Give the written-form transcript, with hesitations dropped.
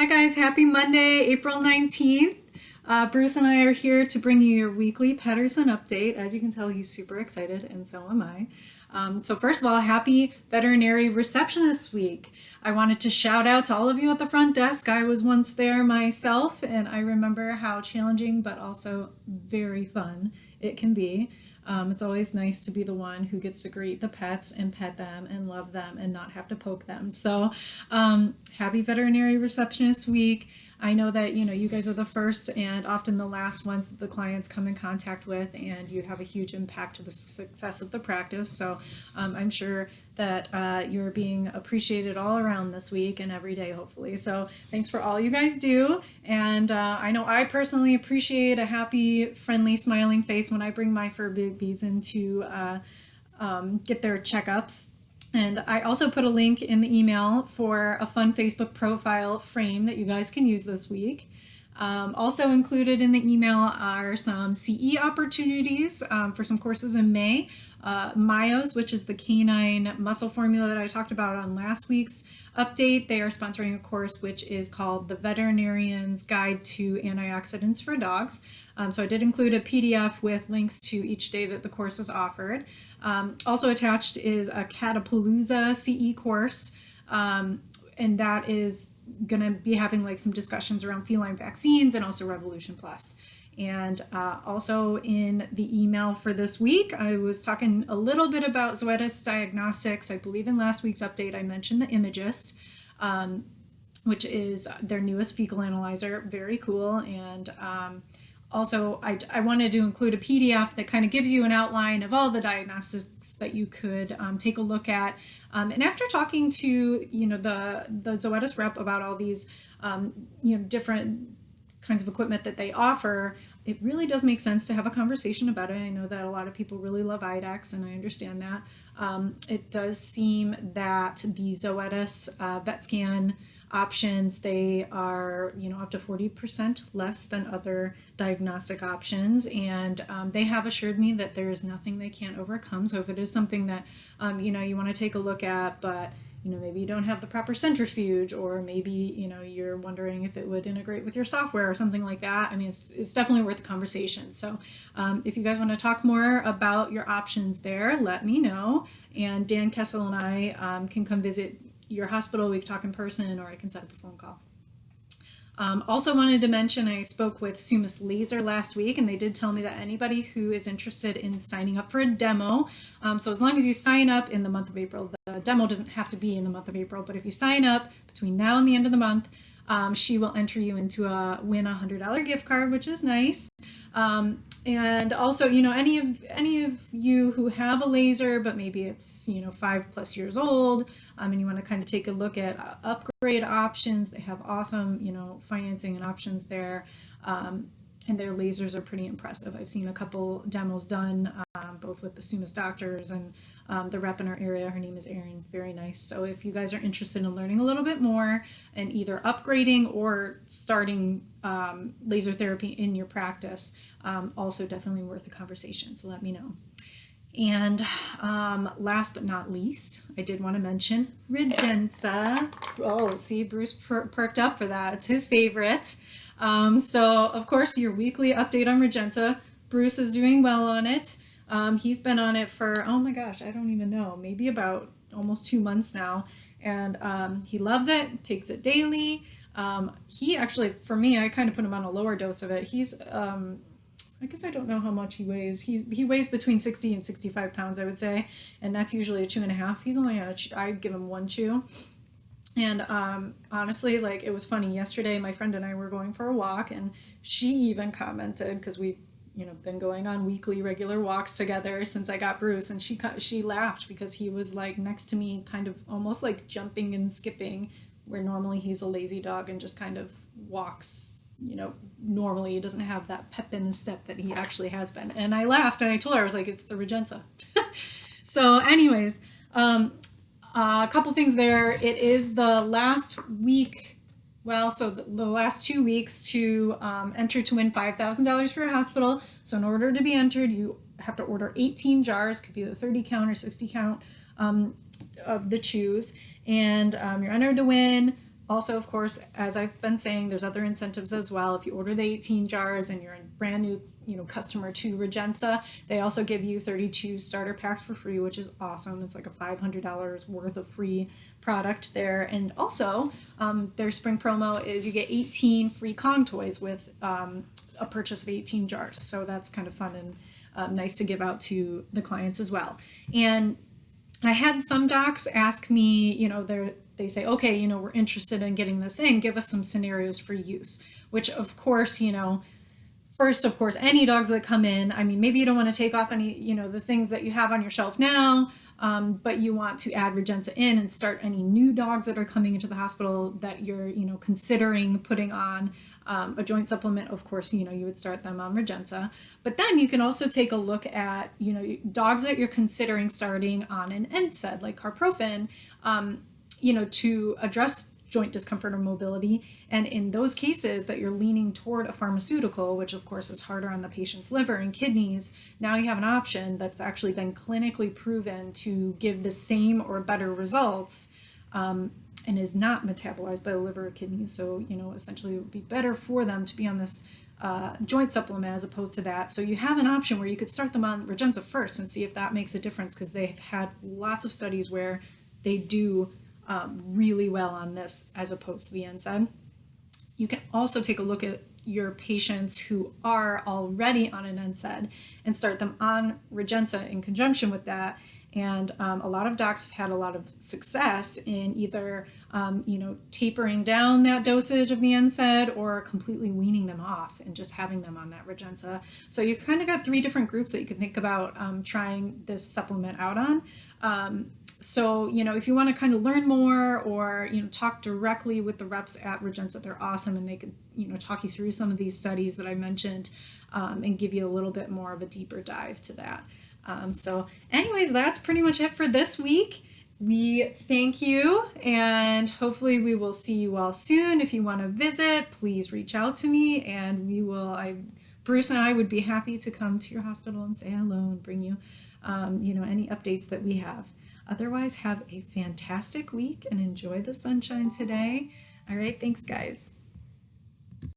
Hi guys, happy Monday, April 19th. Bruce and I are here to bring you your weekly Patterson update. As you can tell, he's super excited, and so am I. So first of all, happy Veterinary Receptionist Week. I wanted to shout out to all of you at the front desk. I was once there myself, and I remember how challenging but also very fun it can be. It's always nice to be the one who gets to greet the pets and pet them and love them and not have to poke them. So happy Veterinary Receptionist Week. I know that you guys are the first and often the last ones that the clients come in contact with, and you have a huge impact to the success of the practice. So I'm sure that you're being appreciated all around this week and every day, hopefully. So thanks for all you guys do. And I know I personally appreciate a happy, friendly, smiling face when I bring my fur babies in to get their checkups. And I also put a link in the email for a fun Facebook profile frame that you guys can use this week. Also included in the email are some CE opportunities for some courses in May. Myos, which is the canine muscle formula that I talked about on last week's update. They are sponsoring a course which is called the Veterinarians Guide to Antioxidants for Dogs. So I did include a PDF with links to each day that the course is offered. Also attached is a Catapalooza CE course, and that is going to be having like some discussions around feline vaccines and also Revolution Plus. And also in the email for this week, I was talking a little bit about Zoetis Diagnostics. I believe in last week's update, I mentioned the Imagist, which is their newest fecal analyzer. Very cool. And also, I wanted to include a PDF that kind of gives you an outline of all the diagnostics that you could take a look at. And after talking to the Zoetis rep about all these different kinds of equipment that they offer, it really does make sense to have a conversation about it. I know that a lot of people really love IDEX, and I understand that. It does seem that the Zoetis VetScan options, they are up to 40% less than other diagnostic options, and they have assured me that there is nothing they can't overcome. So if it is something that you want to take a look at, but maybe you don't have the proper centrifuge, or maybe you're wondering if it would integrate with your software or something like that, I mean, it's definitely worth a conversation. So if you guys want to talk more about your options there, let me know, and Dan Kessel and I can come visit your hospital. We can talk in person, or I can set up a phone call. Also wanted to mention, I spoke with Summus Laser last week, and they did tell me that anybody who is interested in signing up for a demo, so as long as you sign up in the month of April, the demo doesn't have to be in the month of April, but if you sign up between now and the end of the month, she will enter you into win a $100 gift card, which is nice. And also, any of you who have a laser, but maybe it's 5+ years old, and you want to kind of take a look at upgrade options, they have awesome financing and options there, and their lasers are pretty impressive. I've seen a couple demos done, both with the Summus doctors and the rep in our area. Her name is Erin. Very nice. So if you guys are interested in learning a little bit more and either upgrading or starting laser therapy in your practice, also definitely worth a conversation. So let me know. And last but not least, I did want to mention Rejensa. Oh, see, Bruce perked up for that. It's his favorite. So of course, your weekly update on Rejensa. Bruce is doing well on it. He's been on it for, oh my gosh, I don't even know, maybe about almost 2 months now. And he loves it, takes it daily. He actually, for me, I kind of put him on a lower dose of it. He's, I guess I don't know how much he weighs. He weighs between 60 and 65 pounds, I would say. And that's usually a 2.5. He's only I give him 1 chew. And honestly, like, it was funny. Yesterday, my friend and I were going for a walk, and she even commented, because we been going on weekly regular walks together since I got Bruce, and she laughed because he was like next to me, kind of almost like jumping and skipping, where normally he's a lazy dog and just kind of walks, normally he doesn't have that pep in his step that he actually has been. And I laughed, and I told her, I was like, it's the Rejensa. So anyways, a couple things there. It is the last week, so the last 2 weeks to enter to win $5,000 for a hospital. So in order to be entered, you have to order 18 jars, could be the 30 count or 60 count of the chews, and you're entered to win also, of course, as I've been saying, there's other incentives as well. If you order the 18 jars and you're a brand new, customer to Rejensa, they also give you 32 starter packs for free, which is awesome. It's like a $500 worth of free product there. And also, their spring promo is you get 18 free Kong toys with a purchase of 18 jars. So that's kind of fun and nice to give out to the clients as well. And I had some docs ask me, they say, okay, we're interested in getting this in, give us some scenarios for use, which of course, first, of course, any dogs that come in, I mean, maybe you don't want to take off any, the things that you have on your shelf now, but you want to add Rejensa in and start any new dogs that are coming into the hospital that you're, considering putting on a joint supplement. Of course, you would start them on Rejensa. But then you can also take a look at, dogs that you're considering starting on an NSAID like carprofen, to address joint discomfort or mobility. And in those cases that you're leaning toward a pharmaceutical, which of course is harder on the patient's liver and kidneys, now you have an option that's actually been clinically proven to give the same or better results, and is not metabolized by the liver or kidneys. So, essentially it would be better for them to be on this joint supplement as opposed to that. So you have an option where you could start them on Rejensa first and see if that makes a difference, because they've had lots of studies where they do really well on this as opposed to the NSAID. You can also take a look at your patients who are already on an NSAID and start them on Rejensa in conjunction with that. And a lot of docs have had a lot of success in either, tapering down that dosage of the NSAID or completely weaning them off and just having them on that Rejensa. So you kind of got 3 different groups that you can think about trying this supplement out on. So, if you want to kind of learn more or, talk directly with the reps at Rejensa, they're awesome, and they could, talk you through some of these studies that I mentioned and give you a little bit more of a deeper dive to that. So anyways, that's pretty much it for this week. We thank you, and hopefully we will see you all soon. If you want to visit, please reach out to me, and Bruce and I would be happy to come to your hospital and say hello and bring you, any updates that we have. Otherwise, have a fantastic week and enjoy the sunshine today. All right, thanks guys.